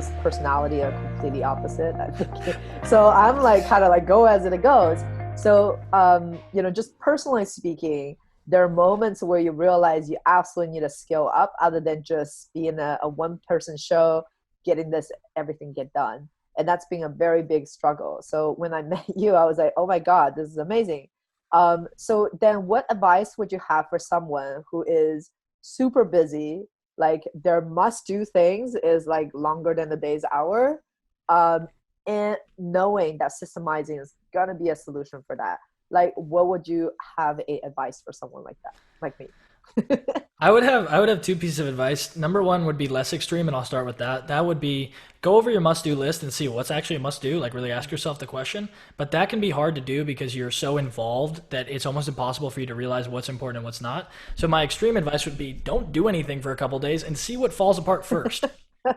Danielle's personality are completely opposite. I think. So I'm like kind of like go as it goes. So just personally speaking, there are moments where you realize you absolutely need to scale up other than just being a one person show, getting this everything get done. And that's been a very big struggle. So when I met you, I was like, oh my God, this is amazing. So then what advice would you have for someone who is super busy, like their must do things is like longer than the day's hour, and knowing that systemizing is gonna be a solution for that? Like what would you have a advice for someone like that, like me? I would have two pieces of advice. Number one would be less extreme, and I'll start with that. That would be go over your must do list and see what's actually a must do, like really ask yourself the question. But that can be hard to do because you're so involved that it's almost impossible for you to realize what's important and what's not. So my extreme advice would be don't do anything for a couple days and see what falls apart first.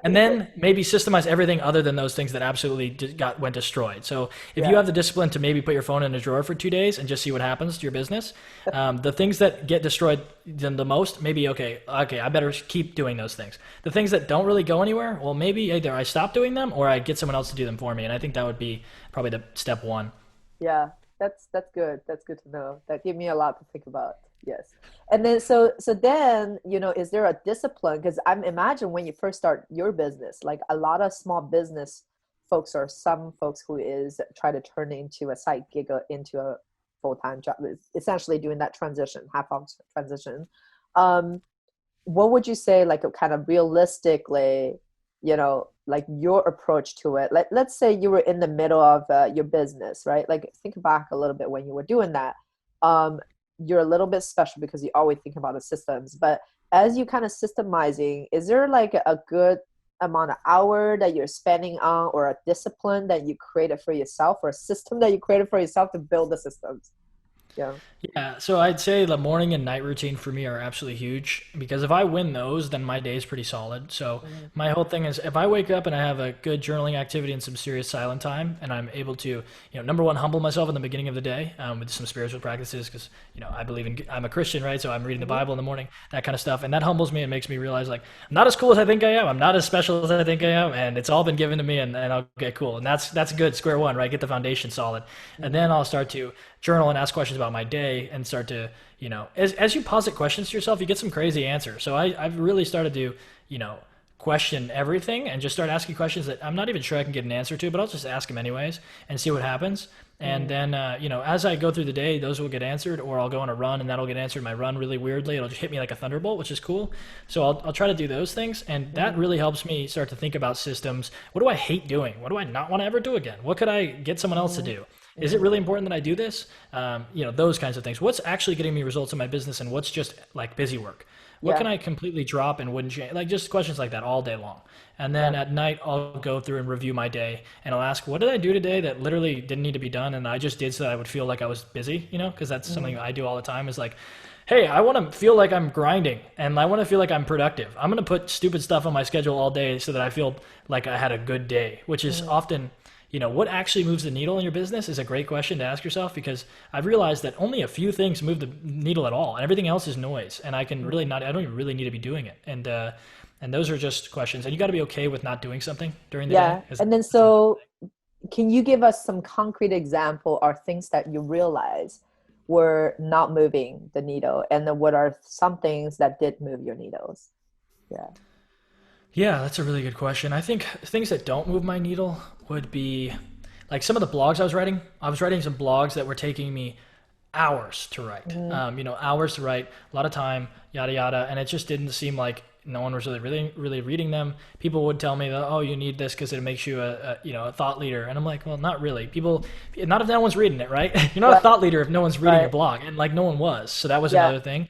And then maybe systemize everything other than those things that absolutely went destroyed. So if you Yeah. have the discipline to maybe put your phone in a drawer for 2 days and just see what happens to your business, the things that get destroyed the most, maybe okay, I better keep doing those things. The things that don't really go anywhere, well, maybe either I stop doing them or I get someone else to do them for me. And I think that would be probably the step one. Yeah, that's good. That's good to know. That gave me a lot to think about. Yes. And then so then, is there a discipline? Because I'm imagine when you first start your business, like a lot of small business folks or some folks who is try to turn into a side gig or into a full-time job, is essentially doing that transition, half off transition. Um, what would you say, like a kind of realistically, like your approach to it? Let's say you were in the middle of your business, right? Like think back a little bit when you were doing that. Um, you're a little bit special because you always think about the systems. But as you kind of systemizing, is there like a good amount of hour that you're spending on, or a discipline that you created for yourself, or a system that you created for yourself to build the systems? Yeah. Yeah, so I'd say the morning and night routine for me are absolutely huge because if I win those, then my day is pretty solid. So Mhm. my whole thing is if I wake up and I have a good journaling activity and some serious silent time, and I'm able to, number one, humble myself in the beginning of the day with some spiritual practices because I believe I'm a Christian, right? So I'm reading the Mhm. Bible in the morning, that kind of stuff, and that humbles me and makes me realize like I'm not as cool as I think I am. I'm not as special as I think I am, and it's all been given to me, and I'll get cool, and that's good. Square one, right? Get the foundation solid, and then Mhm. I'll start to journal and ask questions about my day and start to, as you posit questions to yourself, you get some crazy answers. So I've really started to, you know, question everything and just start asking questions that I'm not even sure I can get an answer to, but I'll just ask them anyways and see what happens. And Mhm. then, as I go through the day, those will get answered, or I'll go on a run and that'll get answered. My run really weirdly, it'll just hit me like a thunderbolt, which is cool. So I'll try to do those things. And that Mhm. really helps me start to think about systems. What do I hate doing? What do I not want to ever do again? What could I get someone else to Mhm. do? Is it Mhm. really important that I do this? Those kinds of things. What's actually getting me results in my business and what's just like busy work? What can Yeah. I completely drop and wouldn't change? Like just questions like that all day long. And then Yeah. at night, I'll go through and review my day and I'll ask, what did I do today that literally didn't need to be done? And I just did so that I would feel like I was busy, because that's something Mhm. I do all the time is like, hey, I want to feel like I'm grinding and I want to feel like I'm productive. I'm going to put stupid stuff on my schedule all day so that I feel like I had a good day, which is Mhm. often, what actually moves the needle in your business is a great question to ask yourself because I've realized that only a few things move the needle at all and everything else is noise. And Mhm. I don't even really need to be doing it. And those are just questions. And you got to be okay with not doing something during the day Yeah. because And then that's another so can you give us some concrete example or things that you realize were not moving the needle, and then what are some things that did move your needles? Yeah. Yeah, that's a really good question. I think things that don't move my needle would be like some of the blogs I was writing. I was writing some blogs that were taking me hours to write. Hmm. Hours to write, a lot of time, yada yada, and it just didn't seem like no one was really reading them. People would tell me that, oh, you need this because it makes you a thought leader, and I'm like, well, not really. People, not if no one's reading it, right? You're not a Right. thought leader if no one's reading your Right. blog, and like no one was. So that was Yeah. another thing.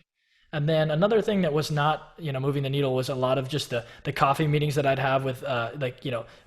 And then another thing that was not, moving the needle was a lot of just the coffee meetings that I'd have with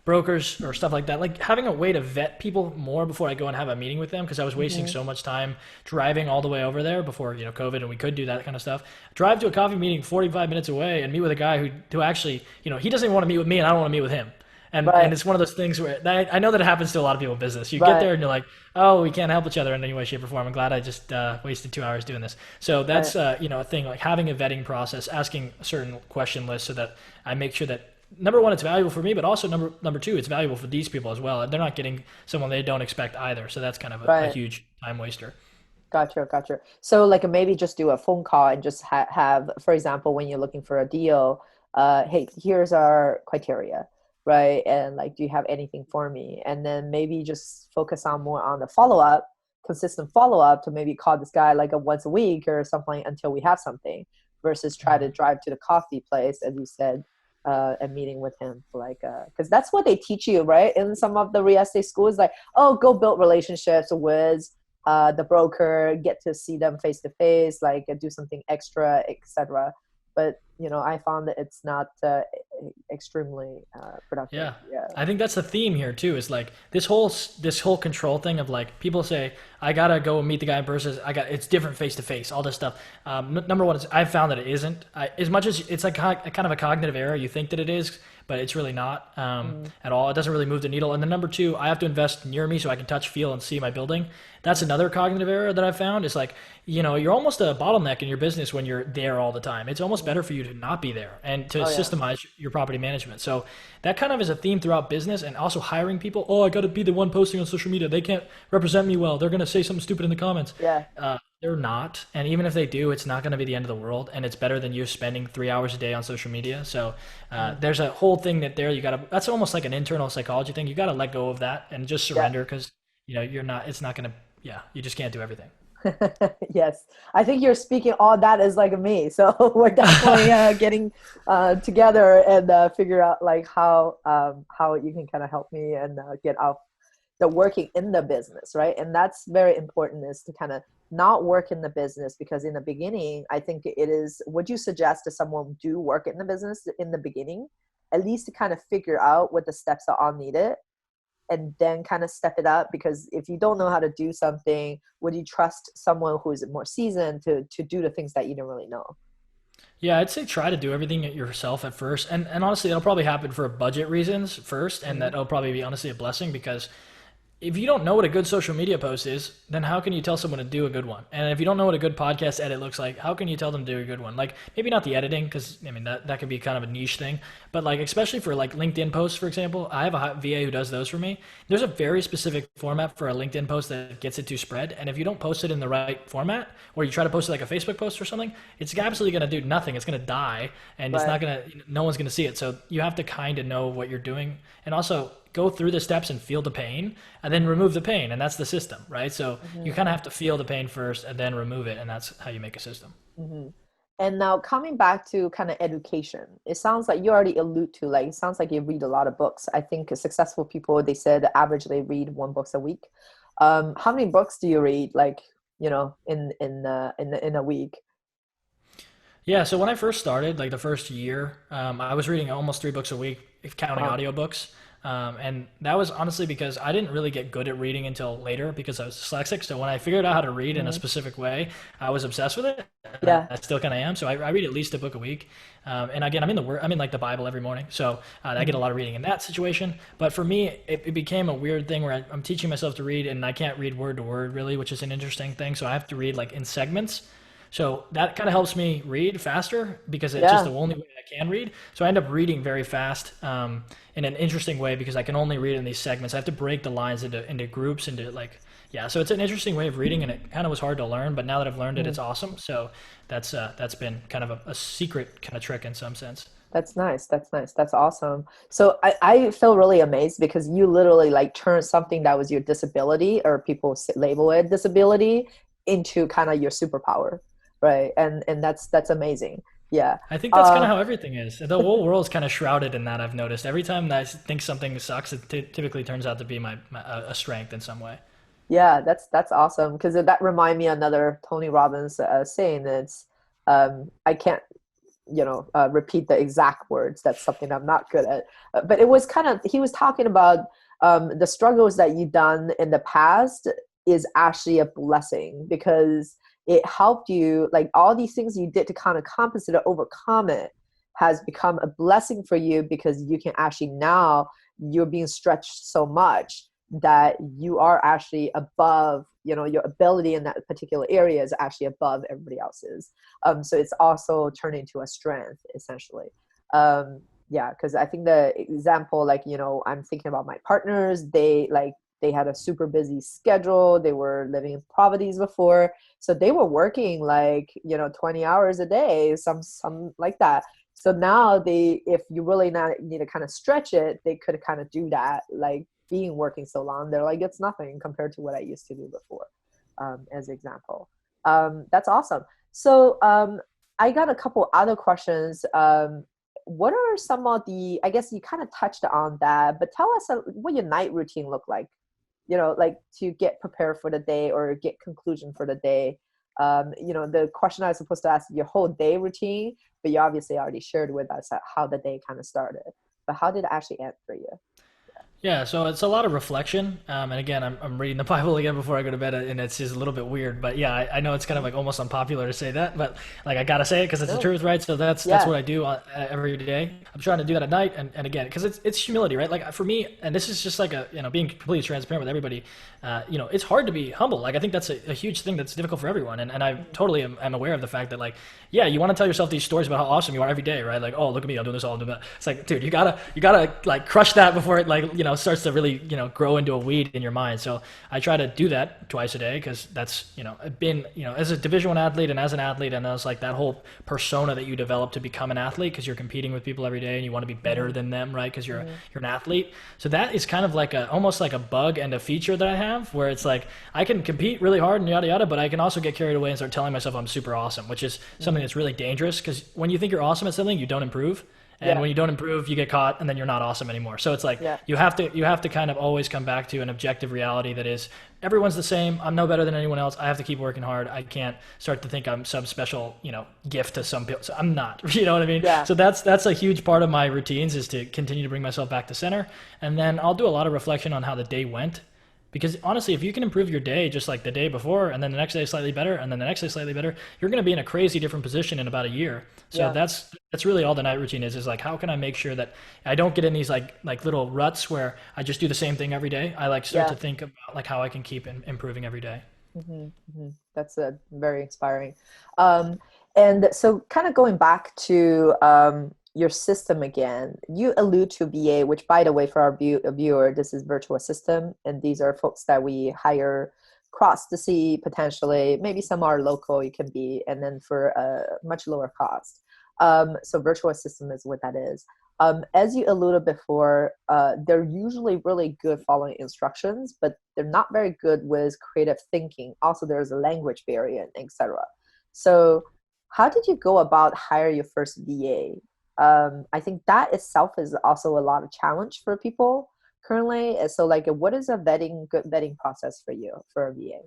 brokers or stuff like that. Like having a way to vet people more before I go and have a meeting with them because I was wasting Hmm. so much time driving all the way over there before, COVID and we could do that kind of stuff. Drive to a coffee meeting 45 minutes away and meet with a guy who actually, he doesn't even want to meet with me and I don't want to meet with him. And Right. it's one of those things where I know that it happens to a lot of people in business. You get Right. there and you're like, oh, we can't help each other in any way, shape, or form. I'm glad I just wasted 2 hours doing this. So Right. that's a thing like having a vetting process, asking a certain question list, so that I make sure that number one, it's valuable for me, but also number two, it's valuable for these people as well. They're not getting someone they don't expect either. So that's kind of a Right. huge time waster. Gotcha, gotcha. So like maybe just do a phone call and just have, for example, when you're looking for a deal, hey, here's our criteria, right? And like, do you have anything for me? And then maybe just focus on more on the follow up, consistent follow up to maybe call this guy like a once a week or something until we have something, versus try to Mhm. drive to the coffee place, as you said, and meeting with him for like, because that's what they teach you, right? In some of the real estate schools, like, oh, go build relationships with the broker, get to see them face to face, like do something extra, etc. But I found that it's not extremely productive. Yeah. Yeah. I think that's the theme here too. Is like this whole control thing of like people say I gotta go meet the guy in person. It's different face to face. All this stuff. Number one is I've found that it isn't. As much as it's like a kind of a cognitive error, you think that it is, but it's really not Mm, at all. It doesn't really move the needle. And then number two, I have to invest near me so I can touch, feel, and see my building. That's mm, another cognitive error that I've found. Is like you're almost a bottleneck in your business when you're there all the time. It's almost mm. better for you to not be there and to Oh yeah. systemize your property management. So that kind of is a theme throughout business and also hiring people. Oh, I got to be the one posting on social media. They can't represent me well. They're going to say something stupid in the comments. Yeah. They're not. And even if they do, it's not going to be the end of the world. And it's better than you spending 3 hours a day on social media. So Mm, there's a whole thing that there you got to, that's almost like an internal psychology thing. You got to let go of that and just yeah. surrender because, you're not, it's not going to, yeah, you just can't do everything. Yes, I think you're speaking all that is like me. So we're definitely getting together and figure out like how you can kind of help me and get out the working in the business, right? And that's very important, is to kind of not work in the business, because in the beginning, I think it is. Would you suggest to someone do work in the business in the beginning, at least to kind of figure out what the steps are all needed, and then kind of step it up? Because if you don't know how to do something, would you trust someone who is more seasoned to do the things that you don't really know? Yeah, I'd say try to do everything yourself at first. And honestly, it'll probably happen for budget reasons first. And Mm-hmm. that'll probably be honestly a blessing because if you don't know what a good social media post is, then how can you tell someone to do a good one? And if you don't know what a good podcast edit looks like, how can you tell them to do a good one? Like maybe not the editing, because I mean that could be kind of a niche thing, but like especially for like LinkedIn posts, for example, I have a VA who does those for me. There's a very specific format for a LinkedIn post that gets it to spread, and if you don't post it in the right format, or you try to post it like a Facebook post or something, it's absolutely going to do nothing. It's going to die, and it's Right. not going to. No one's going to see it. So you have to kind of know what you're doing, and also go through the steps and feel the pain and then remove the pain, and that's the system, right? So you Mm-hmm. kind of have to feel the pain first and then remove it, and that's how you make a system. Mm-hmm. And now coming back to kind of education, it sounds like you already allude to, like, it sounds like you read a lot of books. I think successful people, they said average they read one books a week. How many books do you read, like, in a week? Yeah, so when I first started, like the first year, I was reading almost 3 books a week, if counting Wow. audiobooks. And that was honestly because I didn't really get good at reading until later because I was dyslexic. So when I figured out how to read in a Mm-hmm. specific way, I was obsessed with it, and I, Yeah. I still kind of am. So I read at least a book a week. And again, I'm in like the Bible every morning, so I get Mm-hmm. a lot of reading in that situation. But for me, it became a weird thing where I'm teaching myself to read, and I can't read word to word really, which is an interesting thing. So I have to read like in segments. So that kind of helps me read faster because it's just Yeah. the only way I can read. So I end up reading very fast in an interesting way because I can only read in these segments. I have to break the lines into groups, into like, yeah. So it's an interesting way of reading, and it kind of was hard to learn, but now that I've learned it, Mm-hmm. it's awesome. So that's been kind of a secret kind of trick in some sense. That's nice. That's nice. That's awesome. So I feel really amazed because you literally like turned something that was your disability, or people label it disability, into kind of your superpower, right? And that's amazing. Yeah. I think that's kind Uh, of how everything is. The whole world's kind of shrouded in that. I've noticed every time that I think something sucks, it typically turns out to be a strength in some way. yeah, that's awesome, because that remind me another Tony Robbins saying. It's I can't repeat the exact words. That's something I'm not good at. But it was kind of, he was talking about the struggles that you've done in the past is actually a blessing, because it helped you, like all these things you did to kind of compensate or overcome it has become a blessing for you, because you can actually now, you're being stretched so much that you are actually above, your ability in that particular area is actually above everybody else's. So it's also turned into a strength, essentially. Yeah, because I think the example, like, I'm thinking about my partners, they had a super busy schedule. They were living in properties before. So they were working like, 20 hours a day, some like that. So now if you really not need to kind of stretch it, they could kind of do that, like being working so long. They're like, it's nothing compared to what I used to do before, as example. That's awesome. So I got a couple other questions. What are some of the, I guess you kind of touched on that, but tell us what your night routine look like, like to get prepared for the day or get conclusion for the day. The question I was supposed to ask your whole day routine, but you obviously already shared with us how the day kind of started. But how did it actually end for you? Yeah, so it's a lot of reflection. And again, I'm reading the Bible again before I go to bed, and it's just a little bit weird. But yeah, I know it's kind of like almost unpopular to say that, but like I gotta say it because it's the No. truth, right? So that's Yeah. what I do every day. I'm trying to do that at night, and again, because it's humility, right? Like for me, and this is just like being completely transparent with everybody. It's hard to be humble. Like I think that's a huge thing that's difficult for everyone, and I totally am aware of the fact that like yeah, you want to tell yourself these stories about how awesome you are every day, right? Like, oh, look at me, I'm doing this, all I'm doing that. It's like, dude, you gotta like crush that before it like starts to really grow into a weed in your mind. So I try to do that twice a day because that's been as a Division 1 athlete and as an athlete, and as like that whole persona that you develop to become an athlete because you're competing with people every day and you want to be better Mm-hmm. than them, right? Because Mm-hmm. you're an athlete. So that is kind of like almost like a bug and a feature that I have where it's like I can compete really hard and yada yada, but I can also get carried away and start telling myself I'm super awesome, which is something Mm-hmm. that's really dangerous because when you think you're awesome at something, you don't improve. And Yeah. when you don't improve, you get caught, and then you're not awesome anymore. So it's like Yeah. you have to kind of always come back to an objective reality that is everyone's the same. I'm no better than anyone else. I have to keep working hard. I can't start to think I'm some special gift to some people. So I'm not. You know what I mean? Yeah. So that's a huge part of my routines is to continue to bring myself back to center, and then I'll do a lot of reflection on how the day went. Because honestly, if you can improve your day just like the day before, and then the next day slightly better, and then the next day slightly better, you're going to be in a crazy different position in about a year. So Yeah. that's really all the night routine is like how can I make sure that I don't get in these like little ruts where I just do the same thing every day. I like start to Yeah. think about like how I can keep improving every day. Mm-hmm. Mm-hmm. That's very inspiring. Um, and so, kind of going back to your system again, you allude to VA, which, by the way, for our viewer, this is virtual assistant, and these are folks that we hire across the sea potentially. Maybe some are local, you can be, and then for a much lower cost. So, virtual assistant is what that is. As you alluded before, they're usually really good following instructions, but they're not very good with creative thinking. Also, there's a language barrier, etc. So, how did you go about hire your first VA? I think that itself is also a lot of challenge for people currently. And so, like, what is a good vetting process for you for a VA?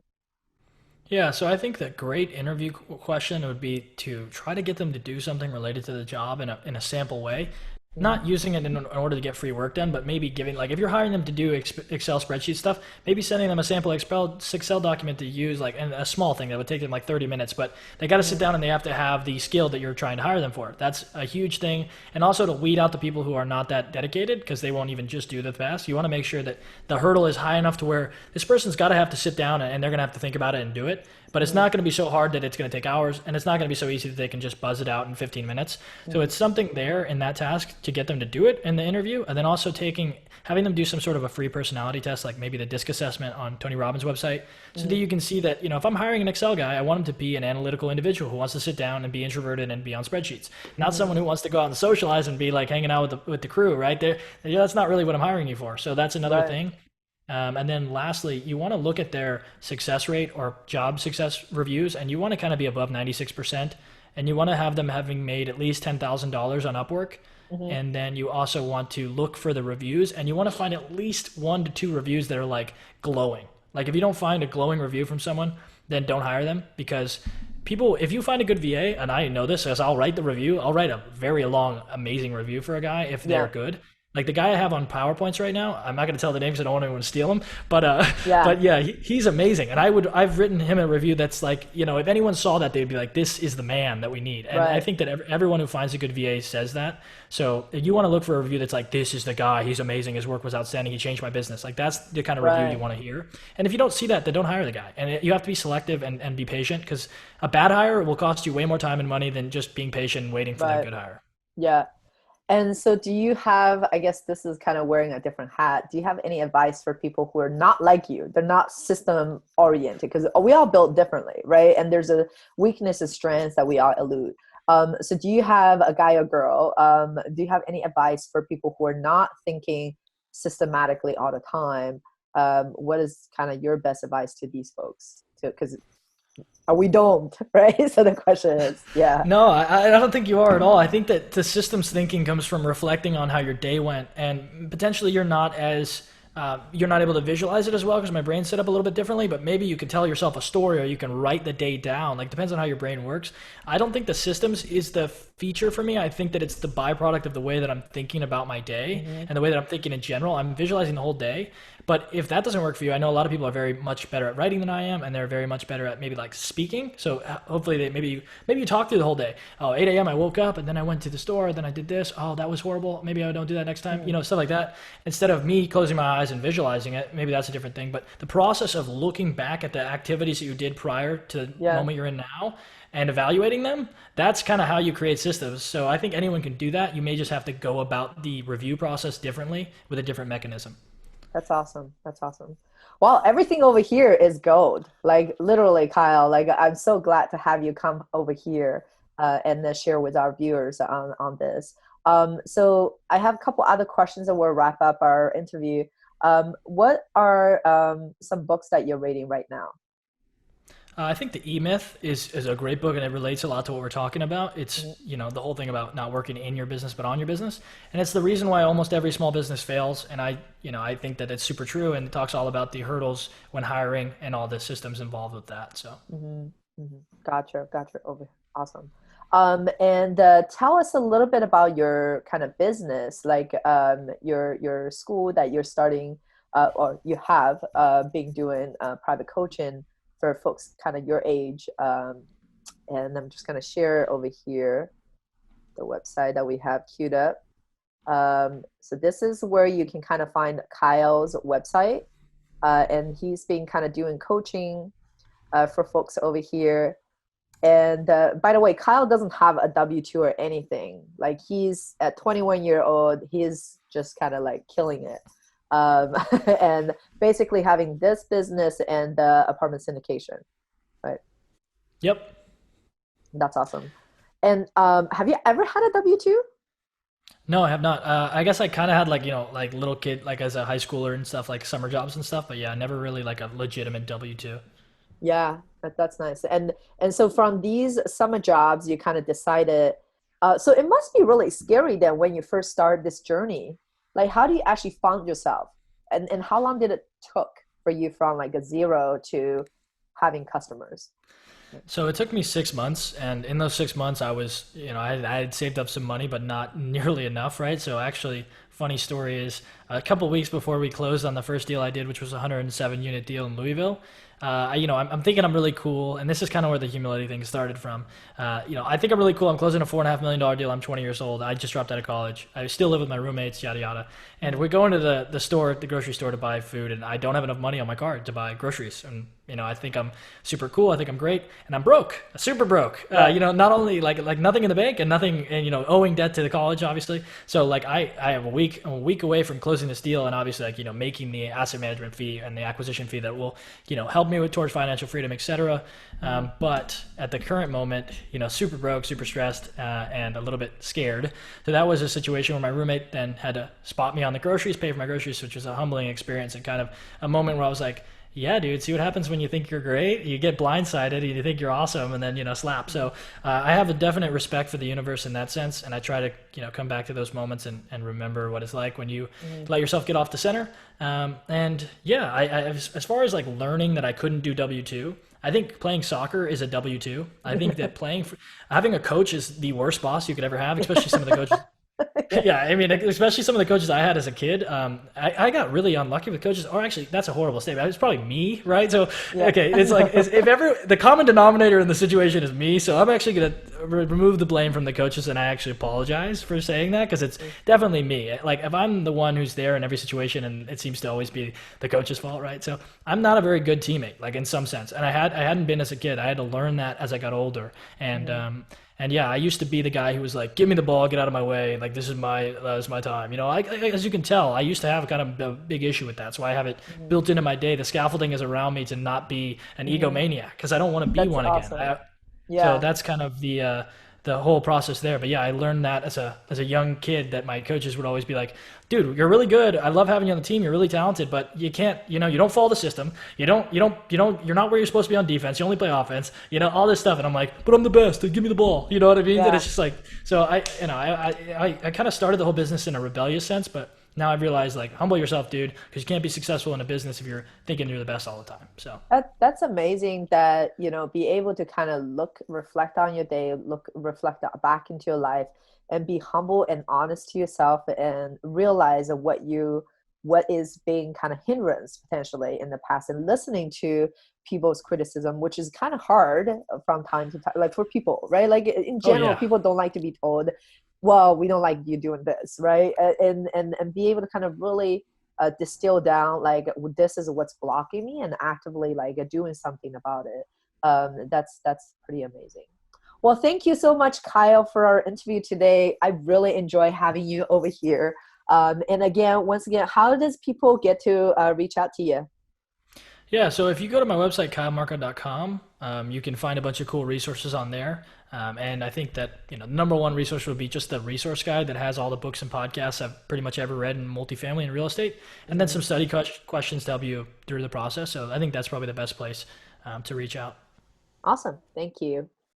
Yeah, so I think that great interview question would be to try to get them to do something related to the job in a sample way. Mm-hmm. Not using it in order to get free work done, but maybe giving, like, if you're hiring them to do Excel spreadsheet stuff, maybe sending them a sample Excel document to use, like, and a small thing that would take them like 30 minutes, but they got to sit Mm-hmm. down and they have to have the skill that you're trying to hire them for. That's a huge thing. And also to weed out the people who are not that dedicated because they won't even just do the task. You want to make sure that the hurdle is high enough to where this person's got to have to sit down and they're going to have to think about it and do it. But it's Mm-hmm. not going to be so hard that it's going to take hours, and it's not going to be so easy that they can just buzz it out in 15 minutes. So Mm-hmm. it's something there in that task to get them to do it in the interview, and then also having them do some sort of a free personality test, like maybe the DISC assessment on Tony Robbins' website, so that Mm-hmm. you can see that if I'm hiring an Excel guy, I want him to be an analytical individual who wants to sit down and be introverted and be on spreadsheets, not Mm-hmm. someone who wants to go out and socialize and be like hanging out with the crew, right? There, that's not really what I'm hiring you for. So that's another Right. thing. And then lastly, you want to look at their success rate or job success reviews, and you want to kind of be above 96%. And you want to have them having made at least $10,000 on Upwork. Mm-hmm. And then you also want to look for the reviews, and you want to find at least 1 to 2 reviews that are like glowing. Like if you don't find a glowing review from someone, then don't hire them because people, if you find a good VA, and I know this as I'll write the review, I'll write a very long, amazing review for a guy if they're Yeah. good. Like the guy I have on PowerPoints right now, I'm not going to tell the names. I don't want anyone to steal him, but Yeah. but yeah, he's amazing. And I've written him a review that's like, if anyone saw that, they'd be like, this is the man that we need. And I Right. think that everyone who finds a good VA says that. So you want to look for a review that's like, this is the guy. He's amazing. His work was outstanding. He changed my business. Like that's the kind of review you Right. want to hear. And if you don't see that, then don't hire the guy. And you have to be selective and be patient because a bad hire will cost you way more time and money than just being patient and waiting for that Right. good hire. Yeah. And so, do you have, I guess this is kind of wearing a different hat. Do you have any advice for people who are not like you? They're not system oriented because we all built differently, right? And there's a weakness and strengths that we all elude. So, do you have a guy or girl? Do you have any advice for people who are not thinking systematically all the time? What is kind of your best advice to these folks? Because we don't, right? So the question is, yeah. No, I don't think you are at all. I think that the systems thinking comes from reflecting on how your day went, and potentially you're not able to visualize it as well because my brain's set up a little bit differently. But maybe you can tell yourself a story, or you can write the day down. Like depends on how your brain works. I don't think the systems is the feature for me. I think that it's the byproduct of the way that I'm thinking about my day and the way that I'm thinking in general. I'm visualizing the whole day. But if that doesn't work for you, I know a lot of people are very much better at writing than I am, and they're very much better at maybe like speaking. So hopefully maybe you talk through the whole day. Oh, 8 a.m. I woke up and then I went to the store, then I did this. Oh, that was horrible. Maybe I don't do that next time. Stuff like that. Instead of me closing my eyes and visualizing it, maybe that's a different thing. But the process of looking back at the activities that you did prior to the Yeah. moment you're in now and evaluating them, that's kind of how you create systems. So I think anyone can do that. You may just have to go about the review process differently with a different mechanism. That's awesome. That's awesome. Well, everything over here is gold. Like literally, Kyle. Like I'm so glad to have you come over here and then share with our viewers on this. So I have a couple other questions and we'll wrap up our interview. What are some books that you're reading right now? I think the E Myth is a great book and it relates a lot to what we're talking about. It's, the whole thing about not working in your business, but on your business. And it's the reason why almost every small business fails. And I think that it's super true. And it talks all about the hurdles when hiring and all the systems involved with that. So. Hmm. Hmm. Gotcha. Gotcha. Over. Awesome. And tell us a little bit about your kind of business, like your school that you're starting, or you have been doing private coaching for folks kind of your age. And I'm just going to share over here the website that we have queued up. So this is where you can kind of find Kyle's website. And he's been kind of doing coaching for folks over here. And by the way, Kyle doesn't have a W-2 or anything. Like he's at 21-year-old, he's just kind of like killing it. And basically having this business and the apartment syndication, right? Yep. That's awesome. And have you ever had a W-2? No, I have not. I guess I kind of had like little kid, like as a high schooler and stuff, like summer jobs and stuff. But yeah, never really like a legitimate W-2. Yeah, that's nice. And so from these summer jobs, you kind of decided. So it must be really scary then when you first started this journey. Like, how do you actually find yourself, and how long did it took for you from like a zero to having customers? So it took me 6 months, and in those 6 months, I was, I had saved up some money, but not nearly enough, right? So actually, funny story is a couple of weeks before we closed on the first deal I did, which was a 107 unit deal in Louisville. I'm thinking I'm really cool, and this is kind of where the humility thing started from. I think I'm really cool. I'm closing a $4.5 million deal. I'm 20 years old. I just dropped out of college. I still live with my roommates, yada yada. And we're going to the store, the grocery store, to buy food, and I don't have enough money on my card to buy groceries. And I think I'm super cool. I think I'm great, and I'm broke, super broke. Right. Not only like nothing in the bank and nothing, and owing debt to the college, obviously. So like I have I'm a week away from closing this deal, and obviously making the asset management fee and the acquisition fee that will help me with towards financial freedom, etc. But at the current moment, super broke, super stressed, and a little bit scared. So that was a situation where my roommate then had to spot me on the groceries, pay for my groceries, which was a humbling experience and kind of a moment where I was like, yeah, dude, see what happens when you think you're great? You get blindsided and you think you're awesome and then, slap. So I have a definite respect for the universe in that sense. And I try to, come back to those moments and remember what it's like when you let yourself get off the center. And yeah, as far as like learning that I couldn't do W-2, I think playing soccer is a W-2. I think that having a coach is the worst boss you could ever have, especially some of the coaches. Yeah, I mean, especially some of the coaches I had as a kid. I got really unlucky with coaches. Or actually, that's a horrible statement. It's probably me, right? So, Yeah. okay, it's like if ever the common denominator in the situation is me, so I'm actually gonna remove the blame from the coaches, and I actually apologize for saying that because it's definitely me. Like if I'm the one who's there in every situation, and it seems to always be the coach's fault, right? So I'm not a very good teammate, like in some sense, and I hadn't been as a kid. I had to learn that as I got older, and And yeah, I used to be the guy who was like, "Give me the ball, get out of my way. Like this is my time." As you can tell, I used to have kind of a big issue with that. So I have it Mhm. built into my day. The scaffolding is around me to not be an Mhm. egomaniac because I don't want to be That's one again. awesome. So Yeah. that's kind of the whole process there. But yeah, I learned that as a young kid that my coaches would always be like, "Dude, you're really good. I love having you on the team. You're really talented, but you can't, you don't follow the system. You're not where you're supposed to be on defense. You only play offense. All this stuff." And I'm like, "But I'm the best. Give me the ball." You know what I mean? And Yeah. it's just like, so I kind of started the whole business in a rebellious sense, but now I've realized like humble yourself, dude, because you can't be successful in a business if you're thinking you're the best all the time. So That's amazing that, be able to kind of reflect on your day, reflect back into your life and be humble and honest to yourself and realize what is being kind of hindrance potentially in the past and listening to people's criticism, which is kind of hard from time to time, like for people, right? Like in oh general, yeah. people don't like to be told, well, we don't like you doing this, right? And be able to kind of really distill down like this is what's blocking me and actively like doing something about it. That's pretty amazing. Well, thank you so much, Kyle, for our interview today. I really enjoy having you over here. And again, once again, how does people get to reach out to you? Yeah, so if you go to my website, kylemarco.com, you can find a bunch of cool resources on there. And I think that, the number one resource would be just the resource guide that has all the books and podcasts I've pretty much ever read in multifamily and real estate, and then Mm-hmm. some study questions to help you through the process. So I think that's probably the best place to reach out. Awesome. Thank you.